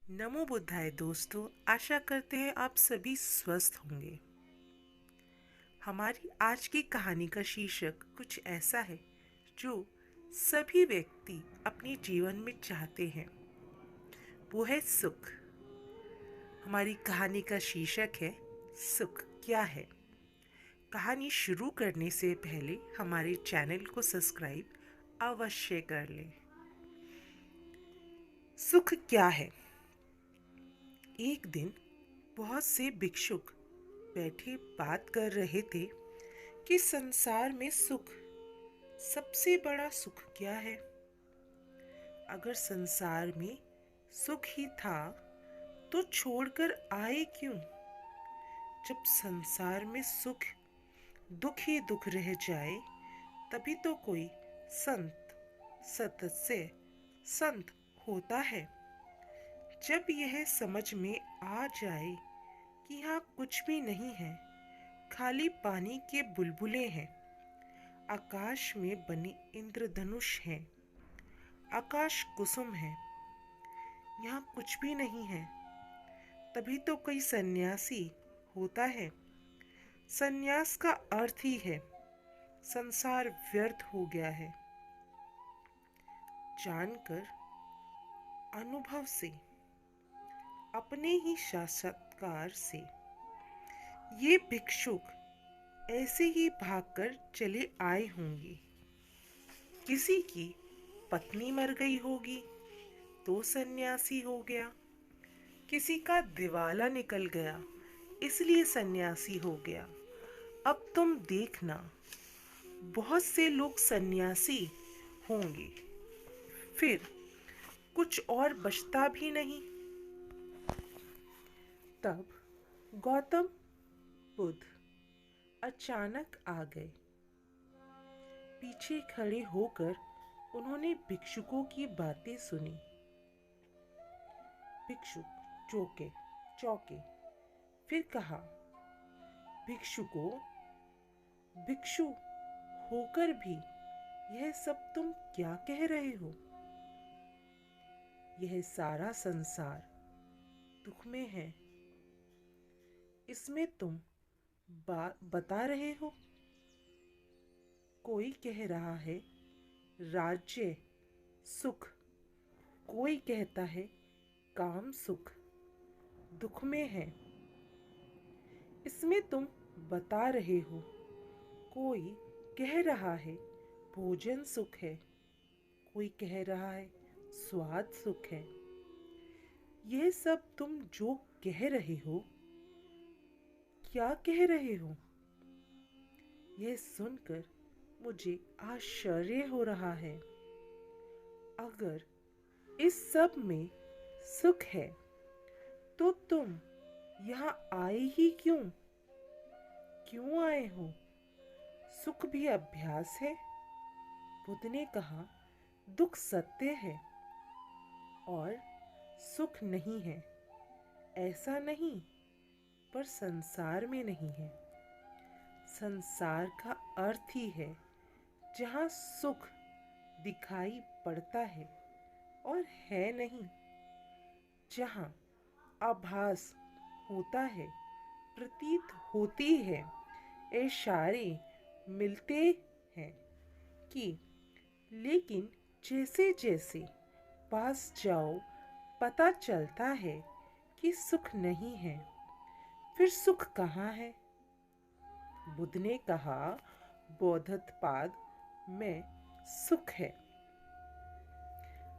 नमो बुद्धाय दोस्तों, आशा करते हैं आप सभी स्वस्थ होंगे। हमारी आज की कहानी का शीर्षक कुछ ऐसा है जो सभी व्यक्ति अपने जीवन में चाहते हैं। वो है सुख। हमारी कहानी का शीर्षक है सुख क्या है। कहानी शुरू करने से पहले हमारे चैनल को सब्सक्राइब अवश्य कर लें। सुख क्या है? एक दिन बहुत से भिक्षुक बैठे बात कर रहे थे कि संसार में सुख, सबसे बड़ा सुख क्या है। अगर संसार में सुख ही था तो छोड़कर आए क्यों? जब संसार में सुख दुख ही दुख रह जाए तभी तो कोई संत सत्संग संत होता है। जब यह समझ में आ जाए कि यहाँ कुछ भी नहीं है, खाली पानी के बुलबुले हैं, आकाश में बनी इंद्रधनुष है, आकाश कुसुम है, यहाँ कुछ भी नहीं है, तभी तो कोई सन्यासी होता है। सन्यास का अर्थ ही है संसार व्यर्थ हो गया है। जानकर, अनुभव से, अपने ही साक्षात्कार से ये भिक्षुक ऐसे ही भागकर चले आए होंगे। किसी की पत्नी मर गई होगी तो सन्यासी हो गया, किसी का दिवाला निकल गया इसलिए सन्यासी हो गया। अब तुम देखना, बहुत से लोग सन्यासी होंगे, फिर कुछ और बचता भी नहीं। तब गौतम बुद्ध अचानक आ गए। पीछे खड़े होकर उन्होंने भिक्षुकों की बातें सुनी। भिक्षुक चौंके चौंके फिर कहा, भिक्षुकों, भिक्षु होकर भी यह सब तुम क्या कह रहे हो? यह सारा संसार दुख में है, इसमें तुम बता रहे हो। कोई कह रहा है राज्य सुख, कोई कहता है काम सुख दुख में है, इसमें तुम बता रहे हो। कोई कह रहा है भोजन सुख है, कोई कह रहा है स्वाद सुख है। यह सब तुम जो कह रहे हो, क्या कह रहे हो? यह सुनकर मुझे आश्चर्य हो रहा है। अगर इस सब में सुख है तो तुम यहाँ आए ही क्यों? क्यों आए हो? सुख भी अभ्यास है। बुद्ध ने कहा, दुख सत्य है और सुख नहीं है। ऐसा नहीं, पर संसार में नहीं है। संसार का अर्थ ही है जहाँ सुख दिखाई पड़ता है और है नहीं, जहाँ आभास होता है, प्रतीत होती है, इशारे मिलते हैं कि, लेकिन जैसे जैसे पास जाओ पता चलता है कि सुख नहीं है। फिर सुख कहाँ है? बुद्ध ने कहा, बौद्धत्पाद में सुख है।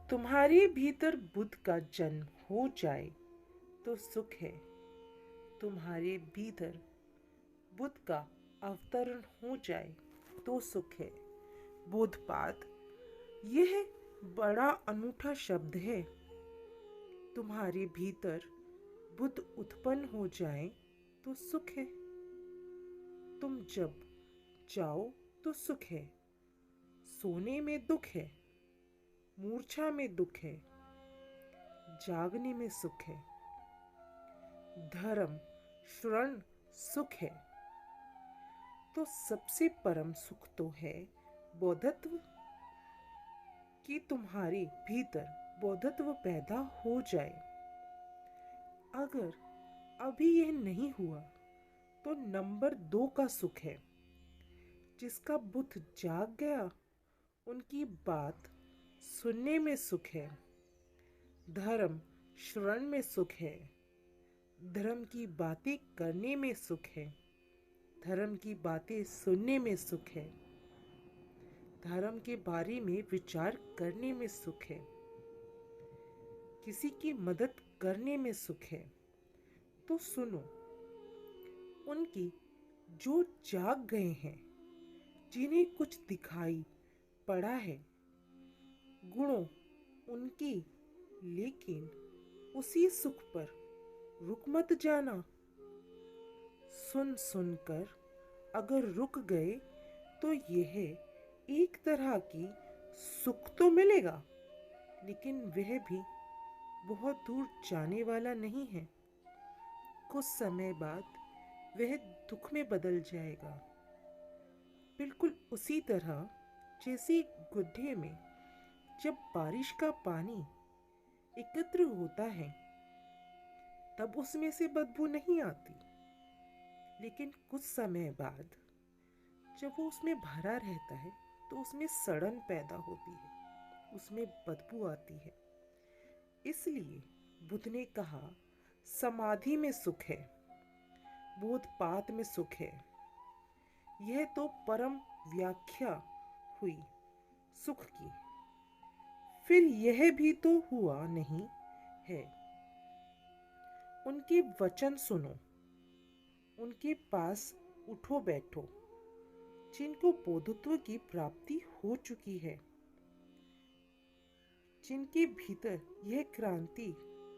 तुम्हारे भीतर बुद्ध का जन्म हो जाए तो सुख है। तुम्हारे भीतर बुद्ध का अवतरण हो जाए तो सुख है। बोधपाद, यह बड़ा अनूठा शब्द है। तुम्हारे भीतर बुद्ध उत्पन्न हो जाए तो सुख है। तुम जब जाओ तो सुख है। सोने में दुख है, मूर्छा में दुख है, जागने में सुख है। धर्म श्रण सुख है। तो सबसे परम सुख तो है बौद्धत्व, कि तुम्हारे भीतर बौद्धत्व पैदा हो जाए। अगर अभी यह नहीं हुआ तो नंबर 2 का सुख है। जिसका बुद्ध जाग गया, उनकी बात सुनने में सुख है। धर्म श्रवण में सुख है। धर्म की बातें करने में सुख है। धर्म की बातें सुनने में सुख है। धर्म के बारे में विचार करने में सुख है। किसी की मदद करने में सुख है। तो सुनो, उनकी जो जाग गए हैं, जिन्हें कुछ दिखाई पड़ा है, गुणों उनकी, लेकिन उसी सुख पर रुक मत जाना। सुन सुनकर अगर रुक गए तो यह एक तरह की सुख तो मिलेगा, लेकिन वह भी बहुत दूर जाने वाला नहीं है। कुछ समय बाद वह दुख में बदल जाएगा, बिल्कुल उसी तरह जैसे गड्ढे में जब बारिश का पानी एकत्र होता है तब उसमें से बदबू नहीं आती, लेकिन कुछ समय बाद जब वो उसमें भरा रहता है तो उसमें सड़न पैदा होती है, उसमें बदबू आती है। इसलिए बुद्ध ने कहा, समाधि में सुख है, बोधपात में सुख है। यह तो परम व्याख्या हुई सुख की। फिर यह भी तो हुआ नहीं है। उनके वचन सुनो, उनके पास उठो बैठो, जिनको बोधत्व की प्राप्ति हो चुकी है, जिनके भीतर यह क्रांति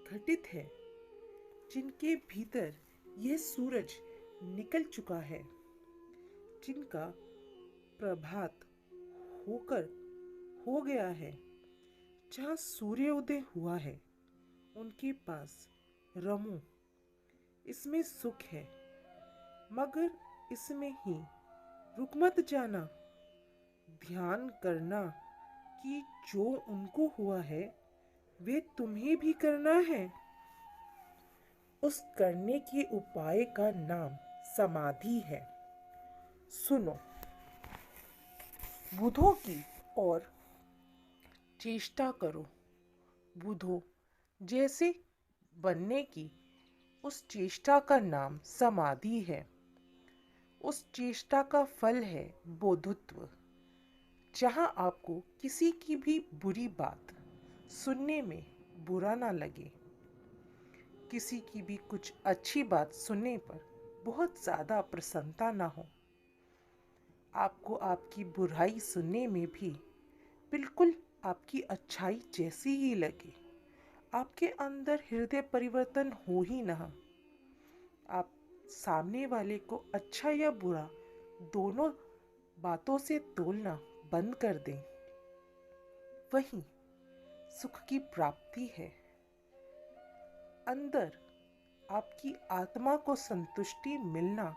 घटित है, जिनके भीतर यह सूरज निकल चुका है, जिनका प्रभात होकर हो गया है, जहाँ सूर्योदय हुआ है, उनके पास रमो। इसमें सुख है, मगर इसमें ही रुक मत जाना। ध्यान करना कि जो उनको हुआ है वे तुम्हें भी करना है। उस करने के उपाय का नाम समाधि है। सुनो, बुद्धों की और चेष्टा करो। बुद्धों जैसे बनने की उस चेष्टा का नाम समाधि है। उस चेष्टा का फल है बोधत्व। जहाँ आपको किसी की भी बुरी बात सुनने में बुरा ना लगे, किसी की भी कुछ अच्छी बात सुनने पर बहुत ज़्यादा प्रसन्नता ना हो, आपको आपकी बुराई सुनने में भी बिल्कुल आपकी अच्छाई जैसी ही लगे, आपके अंदर हृदय परिवर्तन हो ही ना, आप सामने वाले को अच्छा या बुरा दोनों बातों से तोलना बंद कर दें, वही सुख की प्राप्ति है। अंदर आपकी आत्मा को संतुष्टि मिलना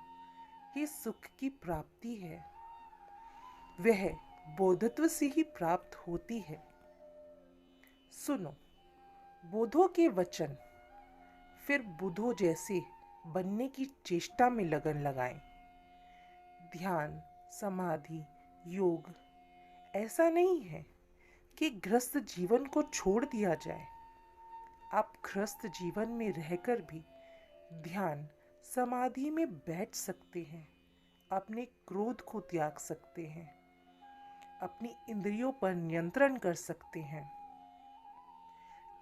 ही सुख की प्राप्ति है। वह बोधत्व से ही प्राप्त होती है। सुनो, बोधों के वचन, फिर बुद्धों जैसे बनने की चेष्टा में लगन लगाएं। ध्यान, समाधि, योग ऐसा नहीं है कि गृहस्थ जीवन को छोड़ दिया जाए। आप गृहस्थ जीवन में रहकर भी ध्यान, समाधि में बैठ सकते हैं, अपने क्रोध को त्याग सकते हैं, अपनी इंद्रियों पर नियंत्रण कर सकते हैं।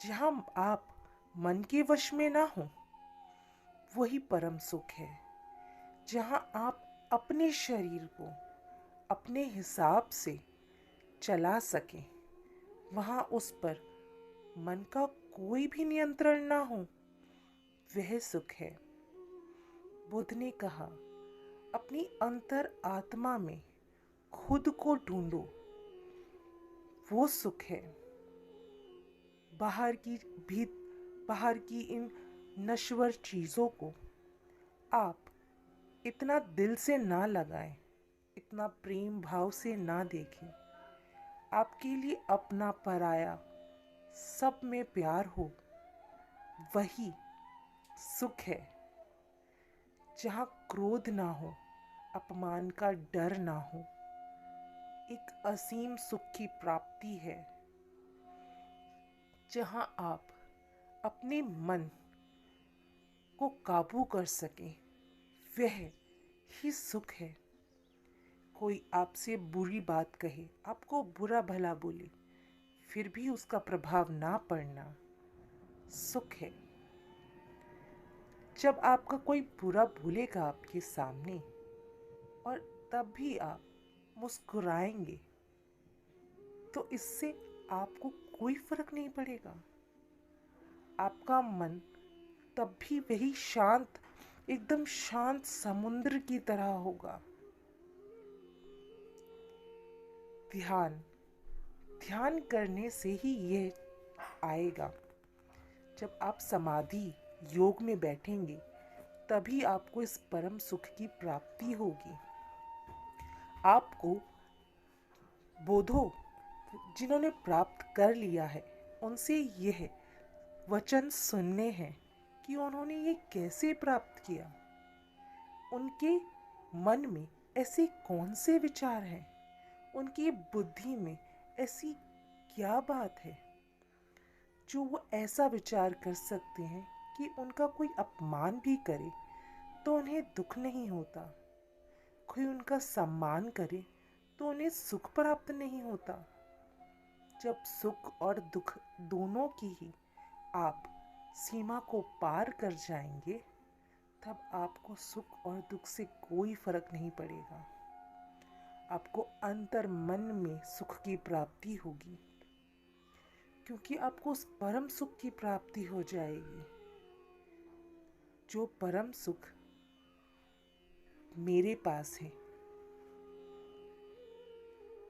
जहाँ आप मन के वश में ना हो, वही परम सुख है। जहाँ आप अपने शरीर को अपने हिसाब से चला सकें, वहाँ उस पर मन का कोई भी नियंत्रण ना हो, वह सुख है। बुद्ध ने कहा, अपनी अंतर आत्मा में खुद को ढूंढो, वो सुख है। बाहर की इन नश्वर चीज़ों को आप इतना दिल से ना लगाएं, इतना प्रेम भाव से ना देखें। आपके लिए अपना पराया सब में प्यार हो, वही सुख है जहाँ क्रोध ना हो, अपमान का डर ना हो। एक असीम सुख की प्राप्ति है जहाँ आप अपने मन को काबू कर सकें। वह ही सुख है। कोई आपसे बुरी बात कहे, आपको बुरा भला बोले, फिर भी उसका प्रभाव ना पड़ना सुख है। जब आपका कोई बुरा भूलेगा आपके सामने और तब भी आप मुस्कुराएंगे, तो इससे आपको कोई फर्क नहीं पड़ेगा। आपका मन तब भी वही शांत, एकदम शांत समुद्र की तरह होगा। ध्यान ध्यान करने से ही यह आएगा। जब आप समाधि योग में बैठेंगे, तभी आपको इस परम सुख की प्राप्ति होगी। आपको बोधो जिन्होंने प्राप्त कर लिया है, उनसे यह वचन सुनने हैं कि उन्होंने ये कैसे प्राप्त किया। उनके मन में ऐसे कौन से विचार हैं, उनकी बुद्धि में ऐसी क्या बात है जो वो ऐसा विचार कर सकते हैं कि उनका कोई अपमान भी करे तो उन्हें दुख नहीं होता, कोई उनका सम्मान करे तो उन्हें सुख प्राप्त नहीं होता। जब सुख और दुख दोनों की ही आप सीमा को पार कर जाएंगे, तब आपको सुख और दुख से कोई फर्क नहीं पड़ेगा। आपको अंतर मन में सुख की प्राप्ति होगी, क्योंकि आपको उस परम सुख की प्राप्ति हो जाएगी। जो परम सुख मेरे पास है,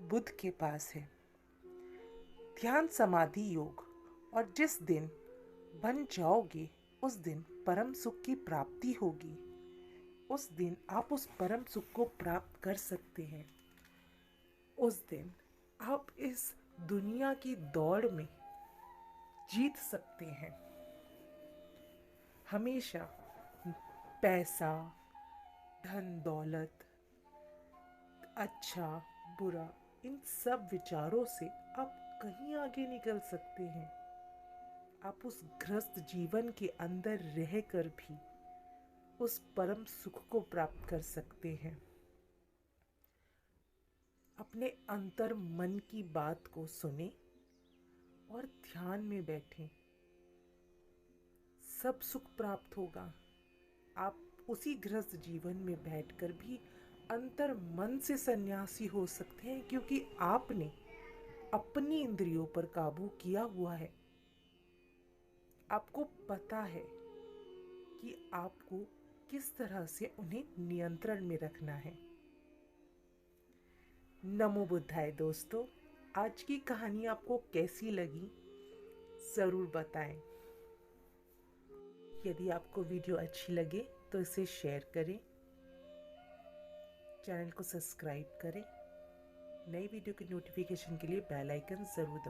बुद्ध के पास है। ध्यान समाधि योग, और जिस दिन बन जाओगे उस दिन परम सुख की प्राप्ति होगी। उस दिन आप उस परम सुख को प्राप्त कर सकते हैं। उस दिन आप इस दुनिया की दौड़ में जीत सकते हैं। हमेशा पैसा, धन दौलत, अच्छा बुरा, इन सब विचारों से आप कहीं आगे निकल सकते हैं। आप उस ग्रस्त जीवन के अंदर रहकर भी उस परम सुख को प्राप्त कर सकते हैं। अपने अंतर मन की बात को सुने और ध्यान में बैठें, सब सुख प्राप्त होगा। आप उसी गृहस्थ जीवन में बैठकर भी अंतर मन से सन्यासी हो सकते हैं, क्योंकि आपने अपनी इंद्रियों पर काबू किया हुआ है। आपको पता है कि आपको किस तरह से उन्हें नियंत्रण में रखना है। नमो बुद्धाय दोस्तों, आज की कहानी आपको कैसी लगी ज़रूर बताएं। यदि आपको वीडियो अच्छी लगे तो इसे शेयर करें, चैनल को सब्सक्राइब करें। नई वीडियो की नोटिफिकेशन के लिए बेल आइकन ज़रूर दबाएं।